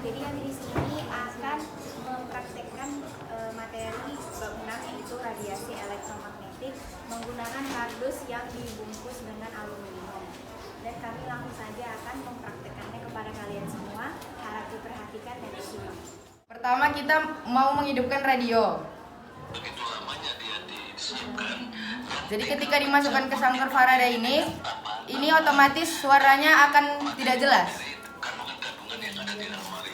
Jadi kami di sini akan mempraktekkan materi bab 6 yaitu radiasi elektromagnetik menggunakan kardus yang dibungkus dengan aluminium. Dan kami langsung saja akan mempraktekkannya kepada kalian semua. Harap diperhatikan dan disimak. Pertama kita mau menghidupkan radio. Begitu lamanya dia disiapkan. Jadi ketika dimasukkan ke sangkar Faraday ini otomatis suaranya akan tidak jelas. Kandungan-kandungan yang ada di dalam mari.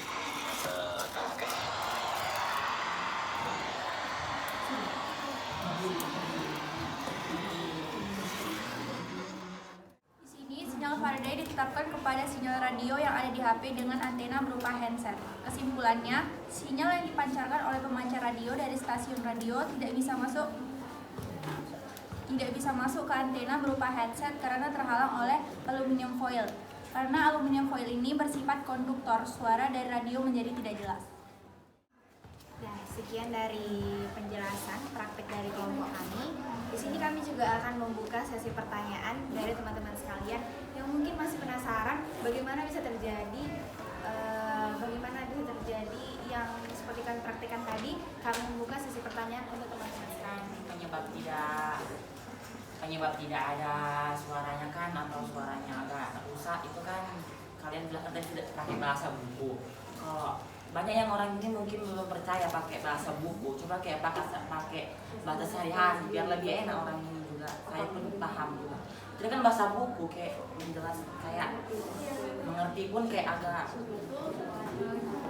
Di sini sinyal Faraday ditetapkan kepada sinyal radio yang ada di HP dengan antena berupa handset. Kesimpulannya, sinyal yang dipancarkan oleh pemancar radio dari stasiun radio tidak bisa masuk ke antena berupa headset karena terhalang oleh aluminium foil. Karena aluminium foil ini bersifat konduktor, suara dari radio menjadi tidak jelas. Nah, sekian dari penjelasan praktek dari kelompok kami. Di sini kami juga akan membuka sesi pertanyaan dari teman-teman sekalian yang mungkin masih penasaran bagaimana bisa terjadi yang seperti kami praktekkan tadi. Kami membuka sesi pertanyaan untuk teman-teman sekalian. Penyebab tidak ada suaranya kan, atau suaranya agak rusak itu kan kalian bilang kan tidak pakai bahasa buku. Kalau banyak yang orang ini mungkin belum percaya pakai bahasa buku, coba kayak pakai bahasa sehari-hari biar lebih enak orang ini juga. Saya pun paham juga. Jadi kan bahasa buku kayak menjelas kayak mengerti pun kayak agak.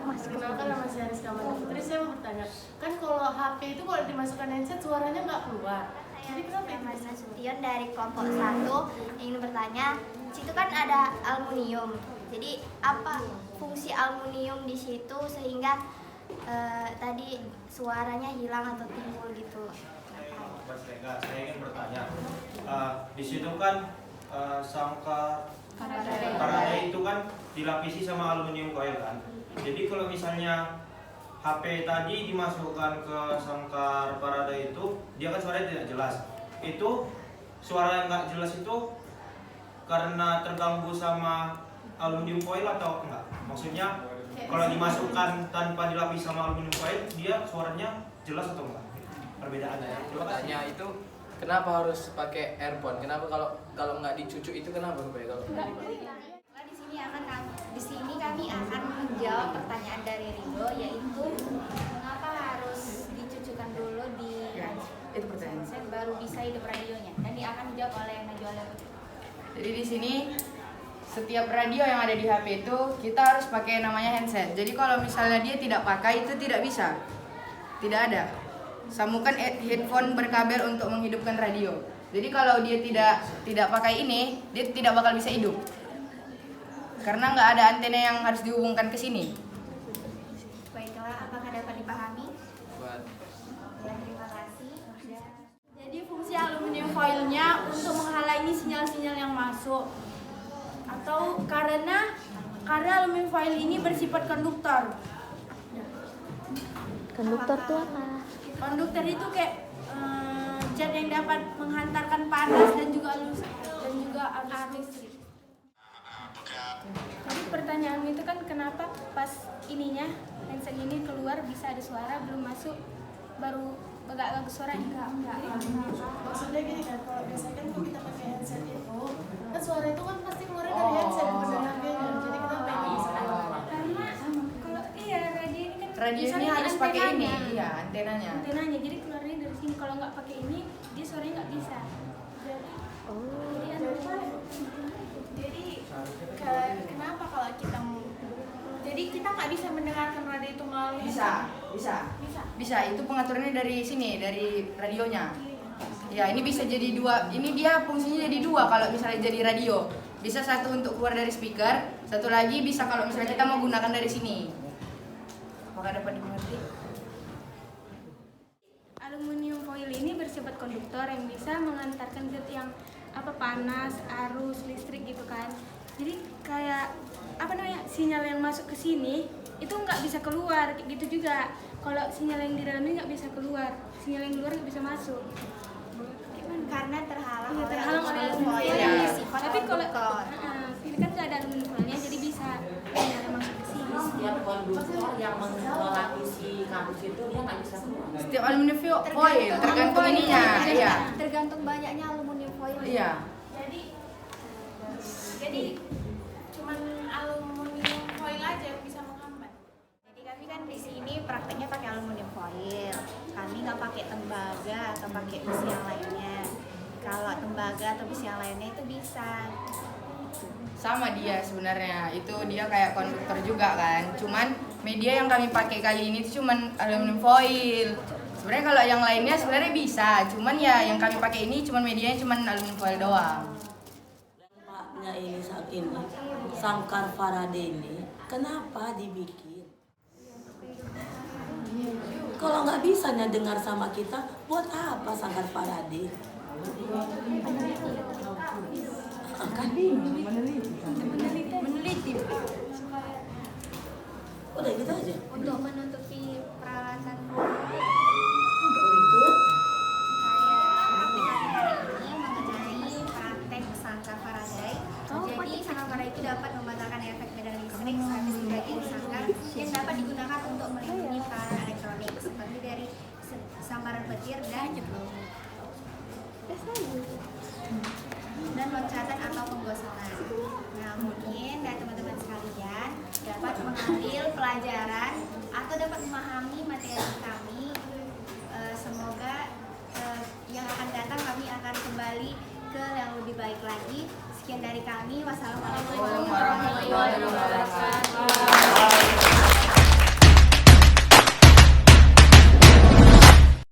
Mas, kenalkan nama saya Rizka Amanda Putri. Saya mau bertanya, kan kalau HP itu kalau dimasukkan headset suaranya nggak keluar. Jadi kenapa itu? Mas Nasution dari kelompok 1 ingin bertanya, situ kan ada aluminium. Jadi apa fungsi aluminium di situ sehingga tadi suaranya hilang atau timbul gitu? Saya ingin bertanya, di situ kan sangkar Faraday itu kan dilapisi sama aluminium foil kan. Jadi kalau misalnya HP tadi dimasukkan ke sangkar Faraday itu, dia kan suaranya tidak jelas. Itu suara yang nggak jelas itu karena terganggu sama aluminium foil atau enggak? Maksudnya kalau dimasukkan tanpa dilapisi sama aluminium foil, dia suaranya jelas atau enggak? Perbedaannya. Pertanyaan itu kenapa harus pakai earphone? Kenapa kalau nggak dicucuk itu kenapa kalau Di sini kami akan menjawab pertanyaan dari Ridho, yaitu mengapa harus dicucukkan dulu di handset baru bisa hidup radionya. Dan ini akan dijawab oleh Najwa Putri. Jadi di sini setiap radio yang ada di HP itu kita harus pakai namanya handset. Jadi kalau misalnya dia tidak pakai itu tidak bisa. Tidak ada. Sambungkan headphone berkabel untuk menghidupkan radio. Jadi kalau dia tidak pakai ini, dia tidak bakal bisa hidup. Karena nggak ada antena yang harus dihubungkan ke sini. Baiklah, apakah dapat dipahami? Ya, terima kasih. Jadi fungsi aluminium foilnya untuk menghalangi sinyal-sinyal yang masuk. Atau karena aluminium foil ini bersifat konduktor. Konduktor itu apa? Konduktor itu kayak zat yang dapat menghantarkan panas dan juga arus listrik. Jadi pertanyaanmu itu kan kenapa pas handset ini keluar bisa ada suara, belum masuk baru agak suara enggak. Maksudnya gini kan, kalau biasanya kan kalau kita pakai headset itu, kan suara itu kan pasti keluar dari headset bukan dari HP-nya. Jadi kenapa ini bisa keluar? Karena kalau radio ini kan Radio ini harus pakai ini, iya antenanya. Antenanya, jadi keluarnya dari sini. Kalau nggak pakai ini, dia suaranya nggak bisa. Jadi kenapa kalau kita jadi kita nggak bisa mendengarkan radio itu melalui Bisa. Itu pengaturannya dari sini, dari radionya. Ya, ini bisa jadi dua. Ini dia fungsinya jadi dua kalau misalnya jadi radio. Bisa satu untuk keluar dari speaker, satu lagi bisa kalau misalnya kita mau gunakan dari sini. Apakah dapat dimengerti? Aluminium foil ini bersifat konduktor yang bisa mengantarkan zat yang panas, arus listrik gitu kan. Jadi kayak sinyal yang masuk ke sini itu nggak bisa keluar gitu juga. Kalau sinyal yang di dalamnya nggak bisa keluar, sinyal yang di luar nggak bisa masuk. karena terhalang oleh aluminium foil. Tapi kalau ini kan nggak ada aluminium foilnya, jadi bisa masuk ke sini. Setiap konduktor situ dia nggak bisa keluar. Setiap aluminium foil tergantung ininya. Iya. Tergantung banyaknya aluminium foil. Iya. Jadi cuman aluminium foil aja yang bisa menghambat. Jadi kami kan di sini prakteknya pakai aluminium foil. Kami nggak pakai tembaga atau pakai besi yang lainnya. Kalau tembaga atau besi yang lainnya itu bisa. Sama dia sebenarnya, itu dia kayak konduktor juga kan. Cuman media yang kami pakai kali ini itu cuman aluminium foil. Sebenarnya kalau yang lainnya sebenarnya bisa, cuman ya yang kami pakai ini cuman medianya cuman aluminium foil doang. Dampaknya ini saat ini, sangkar Faraday ini kenapa dibikin? Kalau nggak bisanya dengar sama kita, buat apa sangkar Faraday? Kan Meneliti. udah gitu aja. Untuk menutupi peralatan Itu ini mengenai praktek sangkar Faraday. Jadi sangkar Faraday itu dapat membatalkan efek medan listrik habis dibagi sangkar yang dapat digunakan untuk melindungi peralatan elektronik seperti dari sambaran petir dan loncatan atau penggosokan. Nah, mungkin dari teman-teman sekalian dapat mengambil pelajaran atau dapat memahami materi kami. Semoga yang akan datang kami akan kembali ke yang lebih baik lagi. Sekian dari kami. Wassalamualaikum warahmatullahi wabarakatuh.